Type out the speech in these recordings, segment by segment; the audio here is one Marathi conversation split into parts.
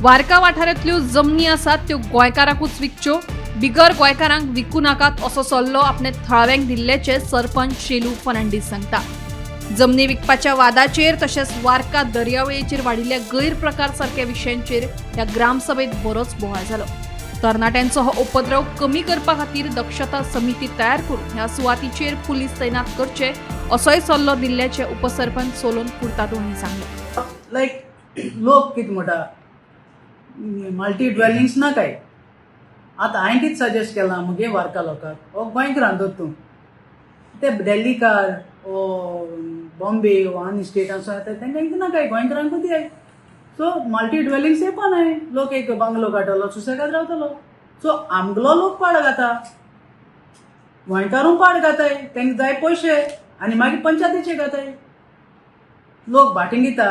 वारका वाठारांतल्यो जमनी आसात त्यो गोंयकारांकूच विकच्यो, बिगर गोंयकारांक विकू नाकात असो सल्लो आपणे थळाव्यांक दिल्ल्याचे सरपंच शेलू फर्नांडीस सांगता. जमनी विकपाच्या वादाचेर तशेंच वारका दर्यावेळेचेर वाडिल्ल्या गैरप्रकार सारक्या विशयांचेर ह्या ग्रामसभेत बरोच बोवाळ जालो. तरणाट्यांचो हो उपद्रव कमी करपा खातीर दक्षता समिती तयार करून ह्या सुवातीचेर पुलीस तैनात करचे असोय सल्लो दिल्ल्याचे उपसरपंच सोलोन कुर्तादो हांणी सांगलें. लायक लोक कितें म्हणटा मल्टी ड्वेलिंग्स ना काय. आतां हांवें कितें सजेस्ट केलां मुगे वारका लोकांक हो गोंयक रांदत तूं ते दिल्लीकार ओ बॉम्बे ओ आनी स्टेटांसून येता तांकां कितें ना काय गोंयकारांकूच दियाय. सो मल्टी ड्वेलिंग्स येवपा न्हय. लोक एक बंगलो काडटलो सुसेगाद रावतलो. सो आमगलो लोक पाड घाता गोंयकारूय पाड घाताय तांकां जाय पयशे आनी मागीर पंचायतीचे घाताय. लोक भाटींग दिता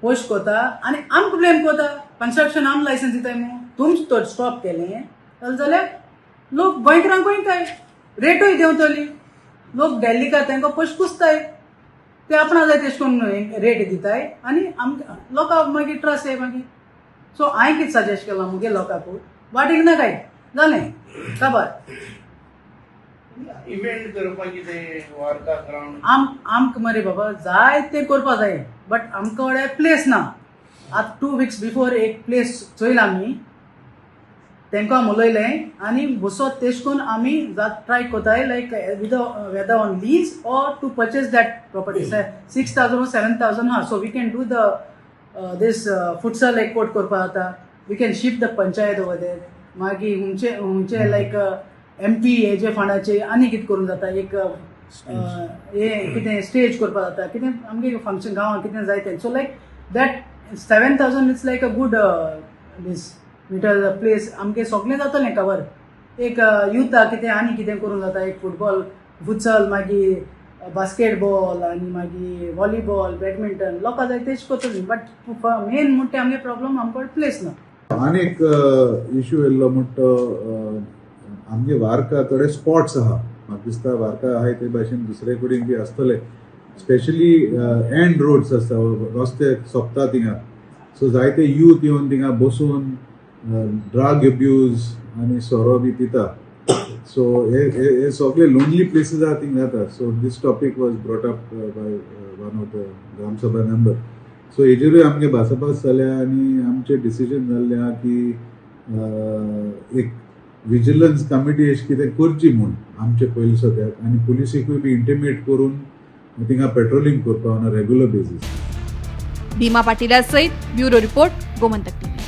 पयशे कोता आनी आमकां ब्लेम कोता कन्स्ट्रक्शन आम लायसन्स दिताय म्हणून. तुमच तर स्टॉप केलें जाल्यार लोक गोंयकारांक वयताय रेटूय देंवतली. लोक दिल्लीकार तांकां पयशे कुसताय ते आपणा जाय तेश करून रेट दिताय आनी आमकां लोकांक मागीर त्रास जाय मागीर. सो हांवें कितें सजेस्ट केलां मुगे लोकांकूय वाटीक नाकाय जालें काबार. इव्हेंट करपाक कितें वारका ग्राउंड आमकां मरे बाबा जाय तें करपा जाय बट आमकां कडेन प्लेस ना. आतां 2 weeks बिफोर एक प्लेस चोयला आमी तांकां उलयलें आनी बसोत तेश करून आमी ट्राय कोताय like whether on lease or to purchase that property 6,000 or 7,000 हा. So we can do the this futsal एक कोट करपा जाता. We can shift the panchayat over there. मागीर हुंचे लायक MP हेजे फंडाचे आनी कितें करूंक जाता. एक हे कितें स्टेज करपा जाता कितें आमगे फंक्शन गांवांत कितें जाय तें. So like that 7,000 it's like a good this meter place आमगे सगळें जातलें कवर. एक युथा कितें आनी कितें करूंक जाता. एक फुटबॉल फुटसल मागीर बास्केटबॉल आनी मागीर व्हॉलीबॉल बॅडमिंटन लोकां जाय तेच करतलीं. बट मेन म्हणटा आमगे प्रॉब्लम आमकां प्लेस ना. आनीक इश्यू येयल्लो म्हणटा आमगे वारका थोडे स्पॉट्स आहा. म्हाका दिसता वारका आहाय ते भाशेन दुसरे कडेन बी आसतले. स्पेशली एंड रोड्स आसता रस्ते सोंपता थिंगा. सो जायते यूथ येवन थिंगा बसून ड्रग अब्यूज आनी सोरो बी पिता. सो हे सगळे लोनली प्लेसीस आहा थिंग जाता. So this topic was brought up by one of the gramsabha member. So हेजेरूय आमगे भासाभास जाल्या आनी आमचें डिसिजन जाल्लें आहा की एक विजिलन्स कमिटी अशी कितें करची म्हूण आमचे पयलीं सद्याक आनी पुलिसेकूय बी इंटिमेट करून थिंगा पेट्रोलिंग करपा on a regular basis. Bhima पाटीला सयत ब्युरो रिपोर्ट गोमंतक.